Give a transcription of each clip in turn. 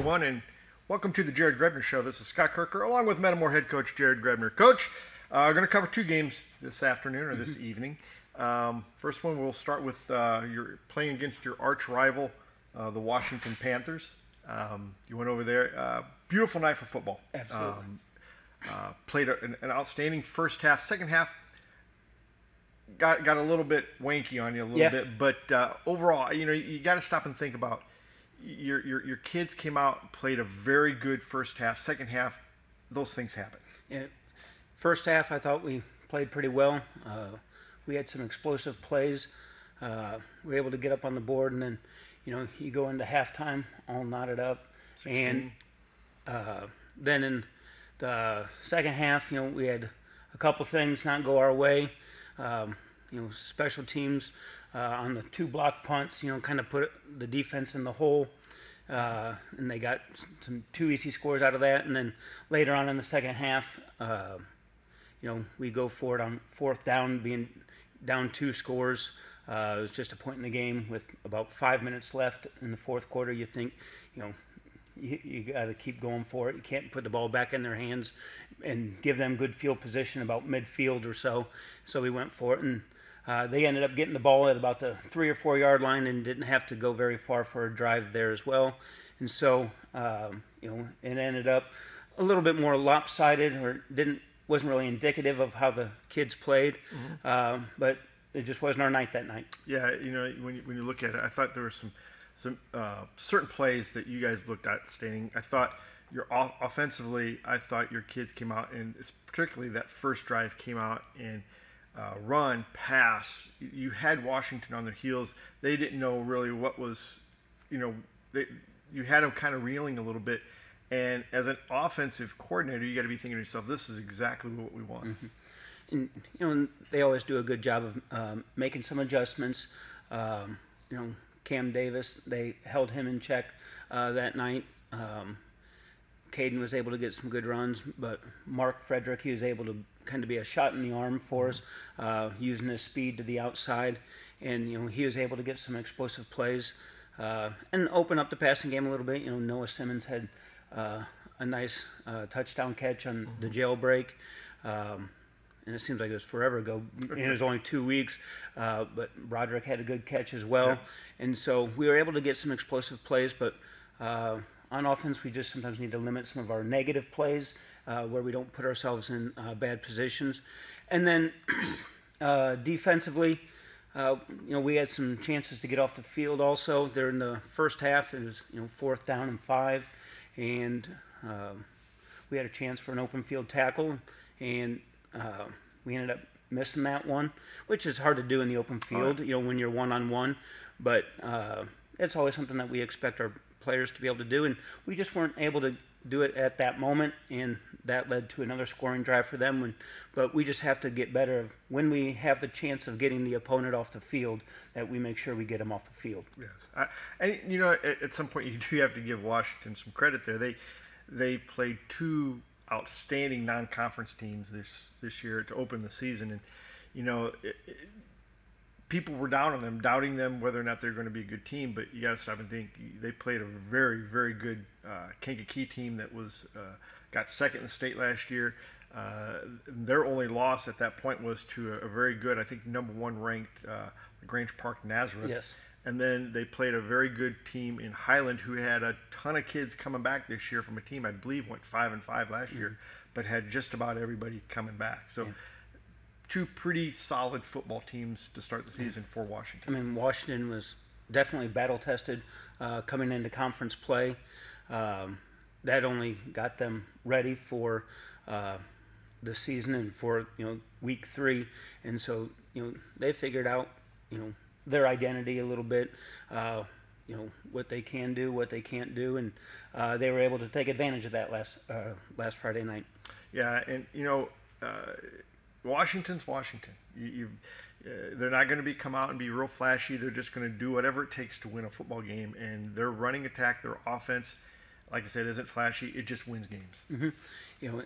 everyone, and welcome to the Grebner Show. This is Scott Kerker, along with Metamore head coach Jared Grebner. Coach, we're going to cover two games this afternoon or this evening. First one, we'll start with you're playing against your arch rival, the Washington Panthers. You went over there. Beautiful night for football. Absolutely. Played an outstanding first half. Second half got a little bit wanky on you a little bit, but overall, you got to stop and think about your kids came out, played a very good first half. Second half, those things happen. Yeah. First half, I thought we played pretty well. We had some explosive plays. We were able to get up on the board, and then, you go into halftime all knotted up. 16. And then in the second half, we had a couple things not go our way. Special teams on the 2 block punts, kind of put the defense in the hole. And they got 2 easy scores out of that. And then later on in the second half, we go for it on 4th down, being down 2 scores. It was just a point in the game with about 5 minutes left in the fourth quarter. You think, you got to keep going for it. You can't put the ball back in their hands and give them good field position about midfield or so. So we went for it, and they ended up getting the ball at about the 3 or 4 yard line and didn't have to go very far for a drive there as well. And so, it ended up a little bit more lopsided, or wasn't really indicative of how the kids played. Mm-hmm. But it just wasn't our night that night. Yeah, when you look at it, I thought there were some certain plays that you guys looked outstanding. I thought offensively, I thought your kids came out, and particularly that first drive came out and run, pass. You had Washington on their heels. They didn't know really what was, you had them kind of reeling a little bit. And as an offensive coordinator, you got to be thinking to yourself, this is exactly what we want. Mm-hmm. And they always do a good job of making some adjustments. Cam Davis, they held him in check that night. Caden was able to get some good runs, but Mark Frederick, he was able to kind of be a shot in the arm for us, using his speed to the outside. And, he was able to get some explosive plays and open up the passing game a little bit. Noah Simmons had a nice touchdown catch on the jailbreak. And it seems like it was forever ago. It was only 2 weeks, but Broderick had a good catch as well. Yeah. And so we were able to get some explosive plays, but on offense, we just sometimes need to limit some of our negative plays where we don't put ourselves in bad positions. And then defensively, we had some chances to get off the field also. There in the first half, it was 4th down and 5, and we had a chance for an open field tackle, and we ended up missing that one, which is hard to do in the open field, when you're one-on-one. But it's always something that we expect our players to be able to do, and we just weren't able to do it at that moment, and that led to another scoring drive for them. But we just have to get better when we have the chance of getting the opponent off the field, that we make sure we get them off the field. Yes, and at some point you do have to give Washington some credit there. They played 2 outstanding non-conference teams this year to open the season, and people were down on them, doubting them whether or not they're going to be a good team. But you got to stop and think they played a very, very good Kankakee team that was got second in the state last year. Their only loss at that point was to a very good, I think, number 1 ranked Grange Park Nazareth. Yes. And then they played a very good team in Highland, who had a ton of kids coming back this year from a team I believe went 5-5 last year, but had just about everybody coming back. So 2 pretty solid football teams to start the season for Washington. I mean, Washington was definitely battle-tested coming into conference play. That only got them ready for the season and for week 3, and so they figured out their identity a little bit, what they can do, what they can't do, and they were able to take advantage of that last Friday night. Yeah, and Washington's Washington. They're not going to come out and be real flashy. They're just going to do whatever it takes to win a football game, and their running attack, their offense, like I said, isn't flashy. It just wins games. Mm-hmm.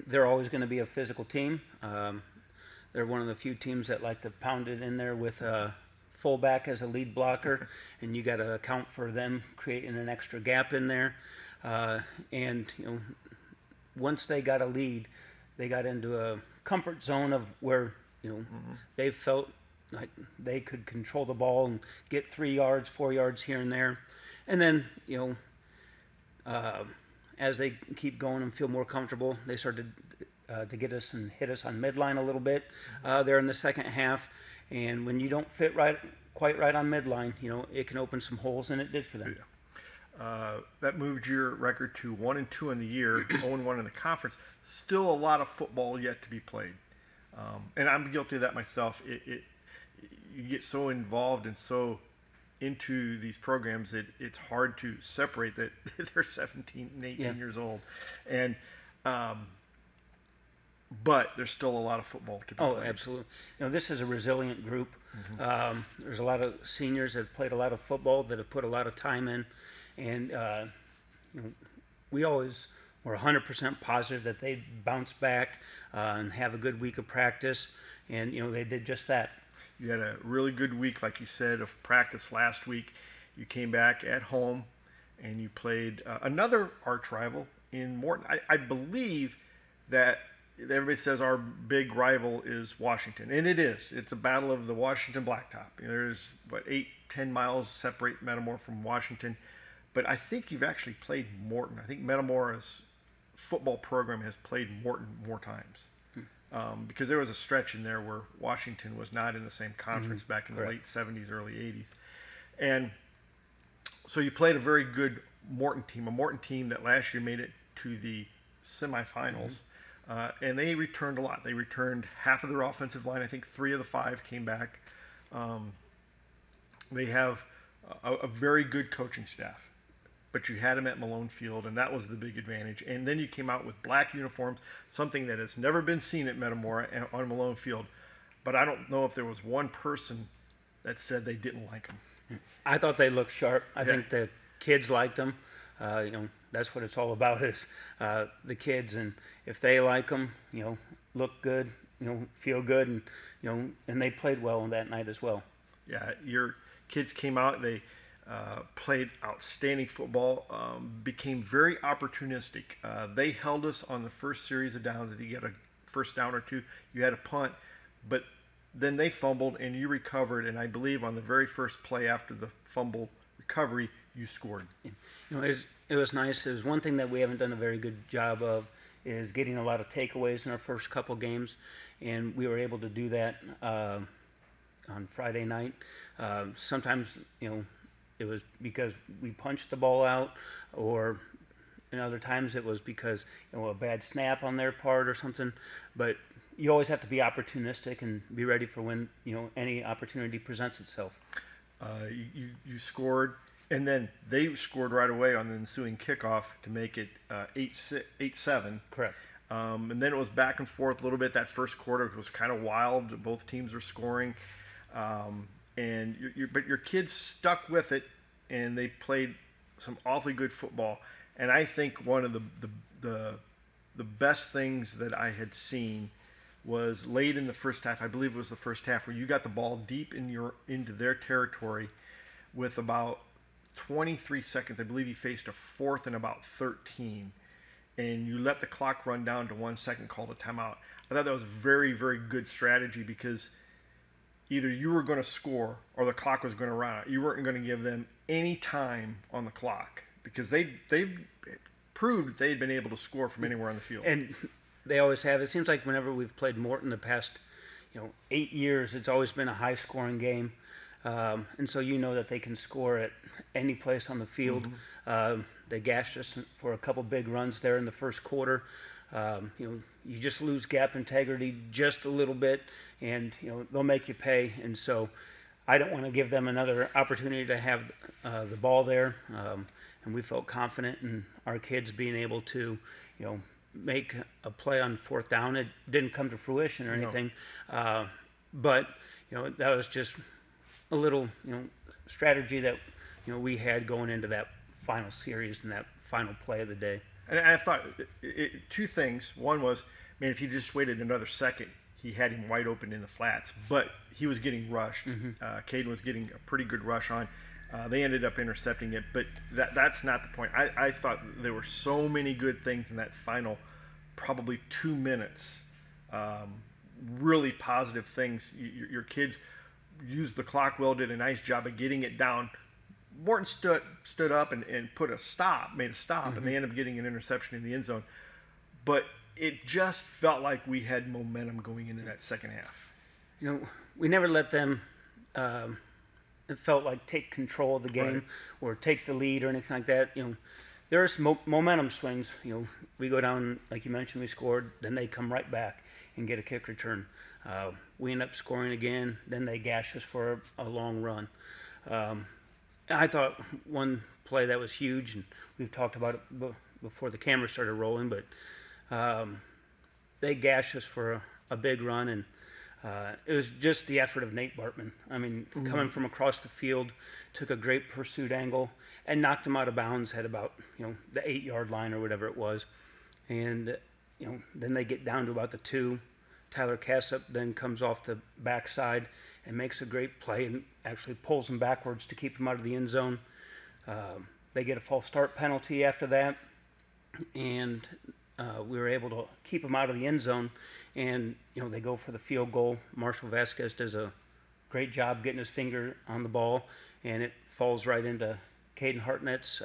They're always going to be a physical team. They're one of the few teams that like to pound it in there with fullback as a lead blocker, and you got to account for them creating an extra gap in there. and once they got a lead, they got into a comfort zone of where they felt like they could control the ball and get 3 yards, 4 yards here and there, and then as they keep going and feel more comfortable, they started to get us and hit us on midline a little bit there in the second half. And when you don't fit quite right on midline, it can open some holes, and it did for them. Yeah. That moved your record to 1-2 in the year, 0-1 in the conference. Still a lot of football yet to be played, and I'm guilty of that myself. You get so involved and so into these programs that it's hard to separate that they're 17 and 18 years old, and but there's still a lot of football to be played. Oh, absolutely. This is a resilient group. There's a lot of seniors that have played a lot of football, that have put a lot of time in, and we always were 100% positive that they'd bounce back and have a good week of practice, and they did just that. You had a really good week, like you said, of practice last week. You came back at home, and you played another arch rival in Morton. I believe that everybody says our big rival is Washington, and it is. It's a battle of the Washington Blacktop. There's, 8-10 miles separate Metamora from Washington, but I think you've actually played Morton. I think Metamora's football program has played Morton more times. Because there was a stretch in there where Washington was not in the same conference back in the late 70s, early 80s. And so you played a very good Morton team, a Morton team that last year made it to the semifinals. And they returned a lot. They returned half of their offensive line. I think 3 of the 5 came back. They have a very good coaching staff. But you had them at Malone Field, and that was the big advantage. And then you came out with black uniforms, something that has never been seen at Metamora on Malone Field. But I don't know if there was one person that said they didn't like them. I thought they looked sharp. I think the kids liked them. That's what it's all about, is the kids. And if they like them, look good, feel good, and and they played well on that night as well. Yeah, your kids came out. They played outstanding football, became very opportunistic. They held us on the first series of downs. If you get a first down or two, you had a punt, but then they fumbled and you recovered, and I believe on the very first play after the fumble recovery, you scored. It was nice. It was one thing that we haven't done a very good job of, is getting a lot of takeaways in our first couple games, and we were able to do that on Friday night. Sometimes, it was because we punched the ball out, or other times it was because a bad snap on their part or something. But you always have to be opportunistic and be ready for when any opportunity presents itself. You scored, and then they scored right away on the ensuing kickoff to make it 8-7. Correct. And then it was back and forth a little bit. That first quarter was kind of wild. Both teams were scoring. But your kids stuck with it, and they played some awfully good football. And I think one of the best things that I had seen was late in the first half. I believe it was the first half, where you got the ball deep into their territory with about 23 seconds. I believe you faced a 4th and about 13, and you let the clock run down to 1 second, called a timeout. I thought that was very, very good strategy, because either you were going to score or the clock was going to run out. You weren't going to give them any time on the clock, because they proved they'd been able to score from anywhere on the field. And they always have. It seems like whenever we've played Morton the past 8 years, it's always been a high-scoring game. And so that they can score at any place on the field. They gashed us for a couple big runs there in the first quarter. You just lose gap integrity just a little bit, and they'll make you pay. And so I don't want to give them another opportunity to have the ball there. And we felt confident in our kids being able to make a play on 4th down. It didn't come to fruition or anything, but that was just a little strategy that we had going into that final series and that final play of the day. And I thought two things. One was, if you just waited another second, he had him wide open in the flats, but he was getting rushed. Caden was getting a pretty good rush on. They ended up intercepting it, but that's not the point. I thought there were so many good things in that final probably 2 minutes. Really positive things. Your kids used the clock well, did a nice job of getting it down. Morton stood up and made a stop, and they ended up getting an interception in the end zone. But it just felt like we had momentum going into that second half. We never let them, it felt like, take control of the game, Right. or take the lead or anything like that. There are some momentum swings. We go down, like you mentioned, we scored, then they come right back and get a kick return. We end up scoring again, then they gash us for a long run. I thought one play that was huge, and we've talked about it before the camera started rolling, but they gashed us for a big run, and it was just the effort of Nate Bartman. I mean, coming from across the field, took a great pursuit angle and knocked him out of bounds at about the 8-yard line or whatever it was, and then they get down to about the 2. Tyler Cassup then comes off the backside and makes a great play and actually pulls him backwards to keep him out of the end zone. They get a false start penalty after that, and we were able to keep him out of the end zone. And they go for the field goal. Marshall Vasquez does a great job getting his finger on the ball, and it falls right into Caden Hartnett's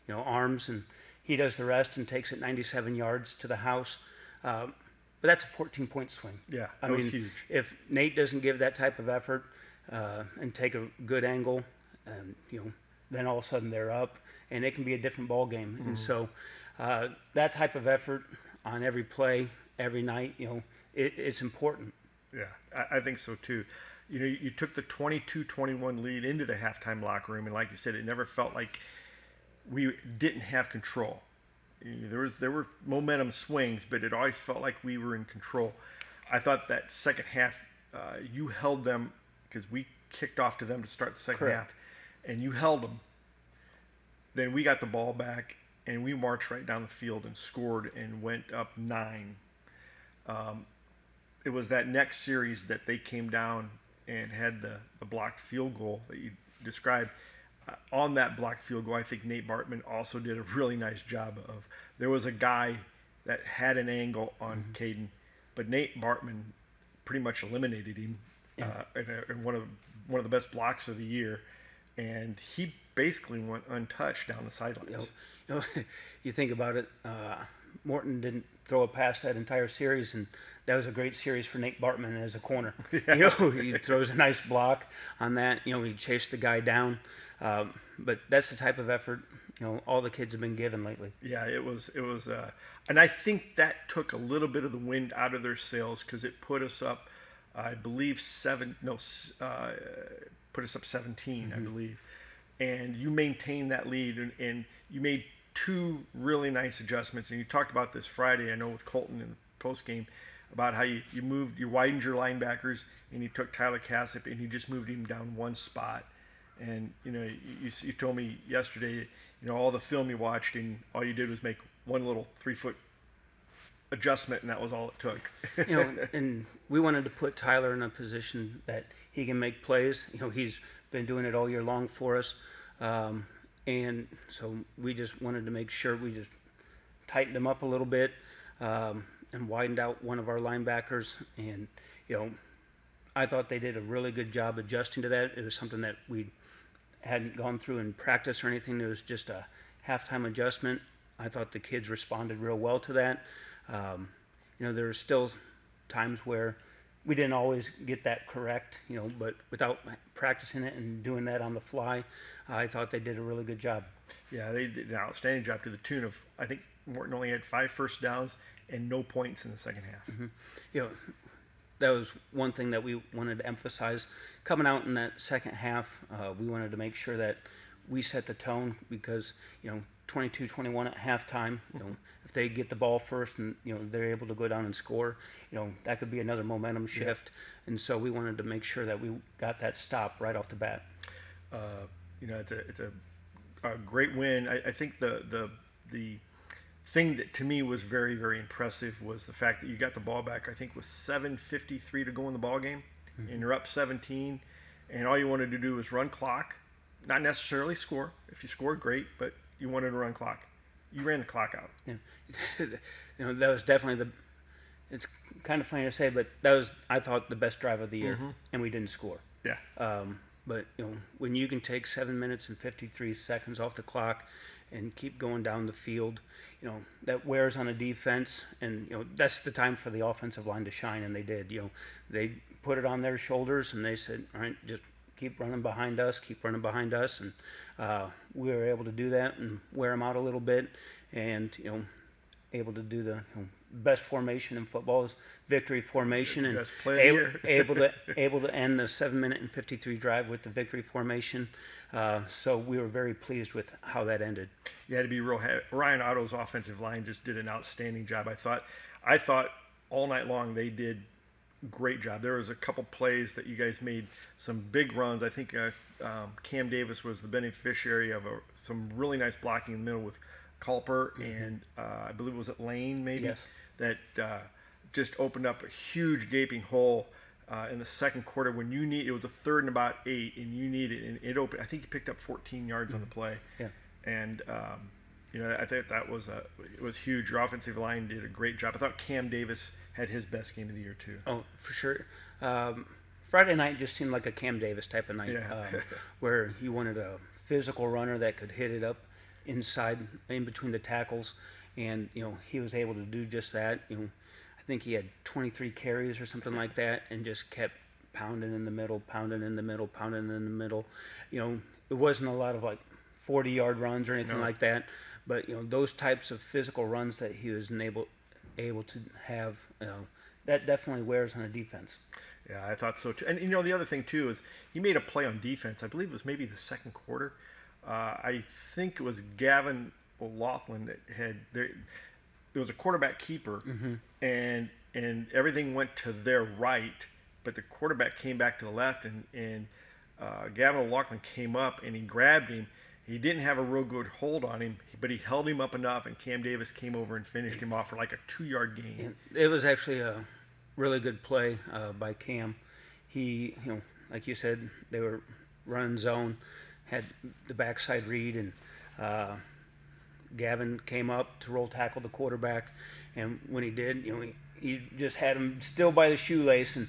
arms, and he does the rest and takes it 97 yards to the house. But that's a 14-point swing. Yeah, that was huge. If Nate doesn't give that type of effort and take a good angle, and then all of a sudden they're up, and it can be a different ball game. And so that type of effort on every play, every night, it's important. Yeah, I think so too. You took the 22-21 lead into the halftime locker room, and like you said, it never felt like we didn't have control. There were momentum swings, but it always felt like we were in control. I thought that second half, you held them because we kicked off to them to start the second half, and you held them. Then we got the ball back, and we marched right down the field and scored and went up 9. It was that next series that they came down and had the blocked field goal that you described. On that blocked field goal, I think Nate Bartman also did a really nice job of. There was a guy that had an angle on Caden, but Nate Bartman pretty much eliminated him in one of the best blocks of the year, and he basically went untouched down the sidelines. You think about it, Morton didn't throw a pass that entire series, and that was a great series for Nate Bartman as a corner. Yeah. He throws a nice block on that. He chased the guy down. But that's the type of effort all the kids have been given lately. Yeah, it was, and I think that took a little bit of the wind out of their sails because it put us up, I believe put us up 17, I believe, and you maintained that lead, and you made 2 really nice adjustments. And you talked about this Friday, I know, with Colton in the post game, about how you widened your linebackers, and you took Tyler Cassup and you just moved him down 1 spot. And you told me yesterday, all the film you watched, and all you did was make one little 3-foot adjustment, and that was all it took. And we wanted to put Tyler in a position that he can make plays. He's been doing it all year long for us, and so we just wanted to make sure we just tightened him up a little bit and widened out one of our linebackers. And I thought they did a really good job adjusting to that. It was something that we hadn't gone through in practice or anything. It was just a halftime adjustment. I thought the kids responded real well to that. There were still times where we didn't always get that correct, but without practicing it and doing that on the fly, I thought they did a really good job. Yeah, they did an outstanding job to the tune of, I think Morton only had 5 first downs and no points in the second half. That was one thing that we wanted to emphasize. Coming out in that second half, we wanted to make sure that we set the tone because, 22-21 at halftime, if they get the ball first and, they're able to go down and score, that could be another momentum shift. Yeah. And so we wanted to make sure that we got that stop right off the bat. It's a great win. I think the thing that to me was very, very impressive was the fact that you got the ball back, I think, with 7:53 to go in the ball game, and you're up 17, and all you wanted to do was run clock, not necessarily score. If you scored, great, but you wanted to run clock. You ran the clock out. Yeah. That was definitely it's kind of funny to say, but that was, I thought, the best drive of the year, and we didn't score. Yeah. But when you can take 7 minutes and 53 seconds off the clock and keep going down the field, that wears on a defense, and that's the time for the offensive line to shine, and they did. They put it on their shoulders, and they said, all right, just keep running behind us, and we were able to do that and wear them out a little bit, and able to do the best formation in football is victory formation, and able to end the 7 minute and 53 drive with the victory formation. So we were very pleased with how that ended. You had to be real happy. Ryan Otto's offensive line just did an outstanding job. I thought all night long they did a great job. There was a couple plays that you guys made some big runs. I think Cam Davis was the beneficiary of some really nice blocking in the middle with Culper and I believe it was Lane maybe. Yes. That just opened up a huge gaping hole in the second quarter when it was a 3rd and about 8, and you needed, and it opened. I think he picked up 14 yards on the play. Yeah. And I think it was huge. Your offensive line did a great job. I thought Cam Davis had his best game of the year too. Oh, for sure. Friday night just seemed like a Cam Davis type of night, where you wanted a physical runner that could hit it up inside, in between the tackles, and he was able to do just that. I think he had 23 carries or something like that, and just kept pounding in the middle. It wasn't a lot of 40-yard runs or anything like that, but those types of physical runs that he was able to have, that definitely wears on a defense. Yeah, I thought so too. And the other thing too is he made a play on defense. I believe it was maybe the second quarter. I think it was Gavin O'Loughlin that had there. It was a quarterback keeper, and everything went to their right, but the quarterback came back to the left, and Gavin O'Loughlin came up and he grabbed him. He didn't have a real good hold on him, but he held him up enough, and Cam Davis came over and finished him off for a 2-yard gain. It was actually a really good play by Cam. He, like you said, they were running zone, had the backside read, and Gavin came up to roll tackle the quarterback, and when he did, he just had him still by the shoelace, and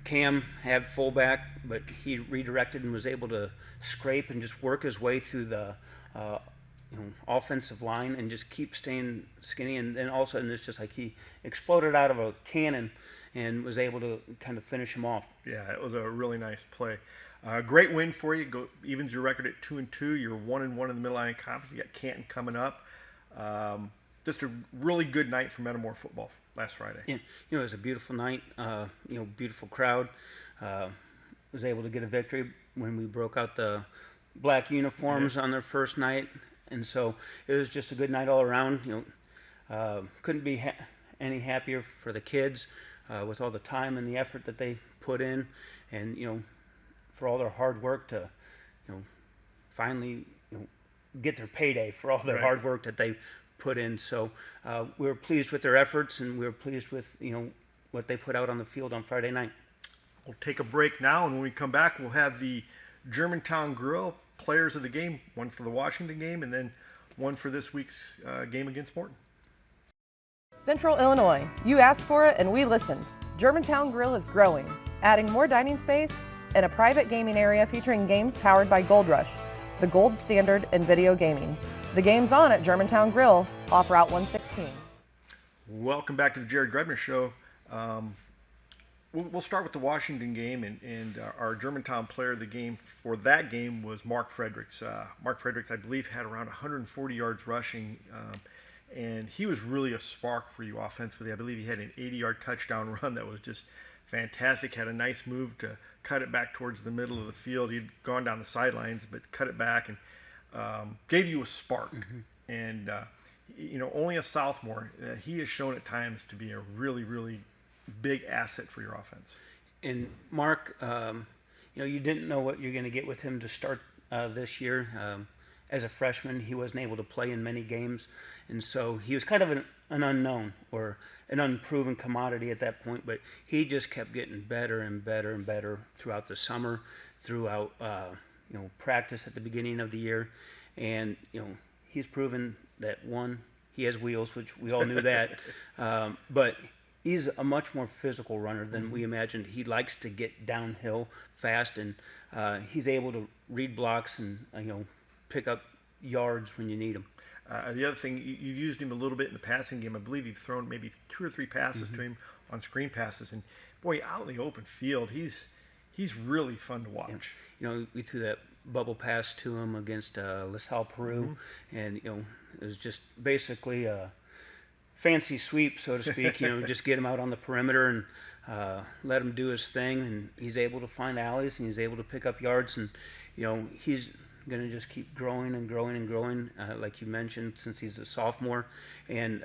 Cam had fullback, but he redirected and was able to scrape and just work his way through the offensive line and just keep staying skinny, and then all of a sudden it's just like he exploded out of a cannon and was able to kind of finish him off. Yeah, it was a really nice play. Great win for you. Evens your record at 2-2. You're 1-1 in the Mid-Atlantic Conference. You got Canton coming up. Just a really good night for Metamore football last Friday. Yeah, it was a beautiful night. Beautiful crowd. Was able to get a victory when we broke out the black uniforms on their first night, and so it was just a good night all around. Couldn't be any happier for the kids with all the time and the effort that they put in, and for all their hard work to finally get their payday for all their hard work that they put in. So we were pleased with their efforts, and we were pleased with what they put out on the field on Friday night. We'll take a break now, and when we come back, we'll have the Germantown Grill players of the game, one for the Washington game and then one for this week's game against Morton. Central Illinois, you asked for it and we listened. Germantown Grill is growing, adding more dining space and a private gaming area featuring games powered by Gold Rush, the gold standard in video gaming. The game's on at Germantown Grill, off Route 116. Welcome back to the Jared Grebner Show. We'll start with the Washington game, and our Germantown player of the game for that game was Mark Fredericks. Mark Fredericks, I believe, had around 140 yards rushing, and he was really a spark for you offensively. I believe he had an 80-yard touchdown run that was just fantastic, had a nice move to cut it back towards the middle of the field. He'd gone down the sidelines, but cut it back and gave you a spark. And, only a sophomore, he has shown at times to be a really, really big asset for your offense. And Mark, you didn't know what you're going to get with him to start this year. As a freshman, he wasn't able to play in many games, and so he was kind of an unknown or an unproven commodity at that point, but he just kept getting better and better and better throughout the summer, throughout practice at the beginning of the year, and he's proven that he has wheels, which we all knew that, but he's a much more physical runner than we imagined. He likes to get downhill fast, and he's able to read blocks and pick up yards when you need them. The other thing, you've used him a little bit in the passing game. I believe you've thrown maybe 2 or 3 passes to him on screen passes, and boy, out in the open field, he's really fun to watch. We threw that bubble pass to him against LaSalle, Peru, and it was just basically a fancy sweep, so to speak. Just get him out on the perimeter and let him do his thing, and he's able to find alleys and he's able to pick up yards, and he's going to just keep growing and growing and growing, like you mentioned, since he's a sophomore, and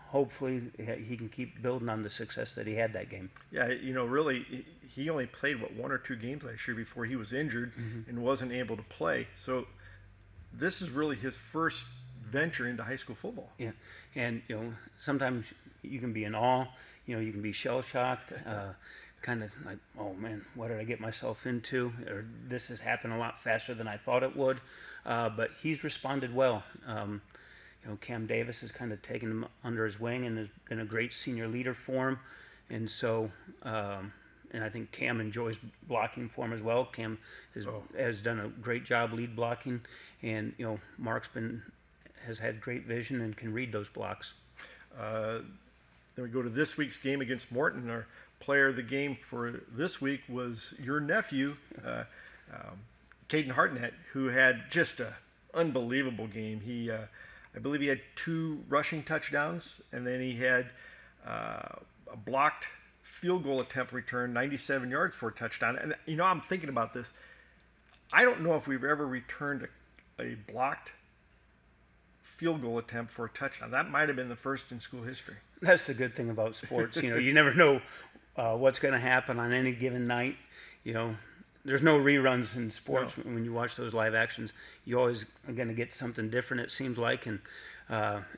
hopefully he can keep building on the success that he had that game. Yeah, really, he only played 1 or 2 games last year before he was injured and wasn't able to play. So this is really his first venture into high school football. Yeah, and sometimes you can be in awe, you can be shell shocked, kind of like, oh man, what did I get myself into? Or this has happened a lot faster than I thought it would. But he's responded well. Cam Davis has kind of taken him under his wing and has been a great senior leader for him. And so, and I think Cam enjoys blocking for him as well. Cam has done a great job lead blocking, and Mark's has had great vision and can read those blocks. Then we go to this week's game against Morton. Our player of the game for this week was your nephew, Caden Hartnett, who had just an unbelievable game. He, I believe he had 2 rushing touchdowns, and then he had a blocked field goal attempt return, 97 yards for a touchdown. And, I'm thinking about this. I don't know if we've ever returned a blocked field goal attempt for a touchdown. That might have been the first in school history. That's the good thing about sports. You never know what's going to happen on any given night. There's no reruns in sports. No. When you watch those live actions, you always are going to get something different, it seems like. And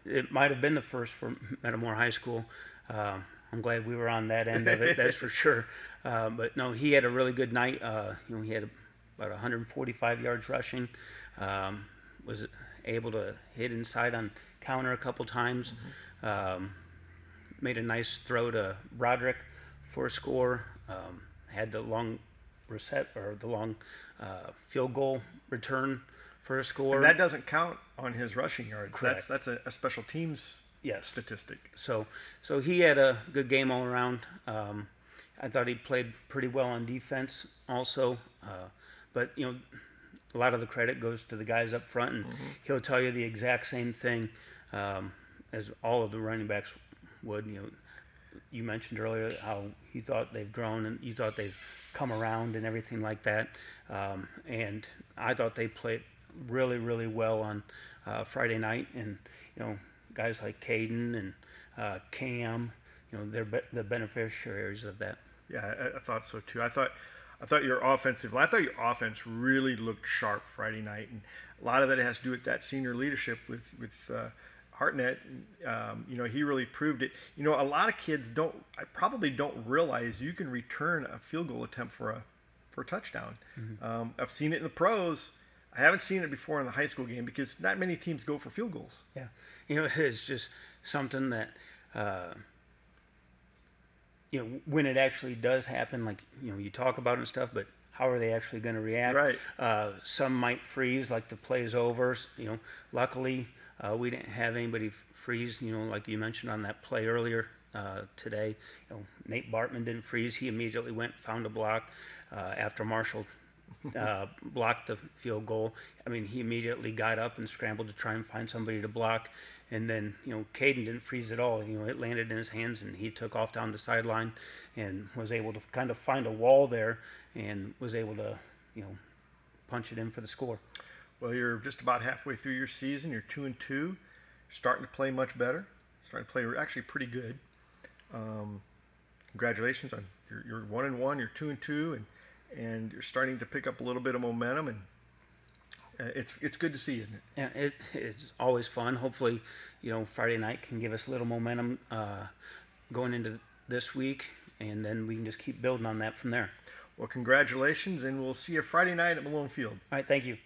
it might have been the first for Metamora High School. I'm glad we were on that end of it, that's for sure. But no, he had a really good night. He had about 145 yards rushing. Was able to hit inside on counter a couple times. Made a nice throw to Broderick for a score. Had the long field goal return for a score. And that doesn't count on his rushing yards. Correct. That's a special teams statistic. So he had a good game all around. I thought he played pretty well on defense also. But a lot of the credit goes to the guys up front, and he'll tell you the exact same thing as all of the running backs would. You mentioned earlier how you thought they've grown and you thought they've come around and everything like that. And I thought they played really, really well on Friday night. And, guys like Caden and Cam, they're the beneficiaries of that. Yeah, I thought so too. I thought your offense really looked sharp Friday night, and a lot of it has to do with that senior leadership with Hartnett. He really proved it. A lot of kids probably don't realize you can return a field goal attempt for a touchdown. I've seen it in the pros. I haven't seen it before in the high school game because not many teams go for field goals. Yeah, it's just something that. When it actually does happen, like, you talk about it and stuff, but how are they actually going to react? Right. Some might freeze, like the play's over. Luckily, we didn't have anybody freeze, like you mentioned on that play earlier today. Nate Bartman didn't freeze. He immediately went, found a block after Marshall blocked the field goal. He immediately got up and scrambled to try and find somebody to block. And then, Caden didn't freeze at all. It landed in his hands, and he took off down the sideline and was able to kind of find a wall there and was able to, punch it in for the score. Well, you're just about halfway through your season. You're 2-2. You're starting to play much better. Starting to play actually pretty good. Congratulations on you're 1-1. You're 2-2, and you're starting to pick up a little bit of momentum, and it's good to see, isn't it? Yeah, it's always fun. Hopefully, Friday night can give us a little momentum going into this week, and then we can just keep building on that from there. Well, congratulations, and we'll see you Friday night at Malone Field. All right, thank you.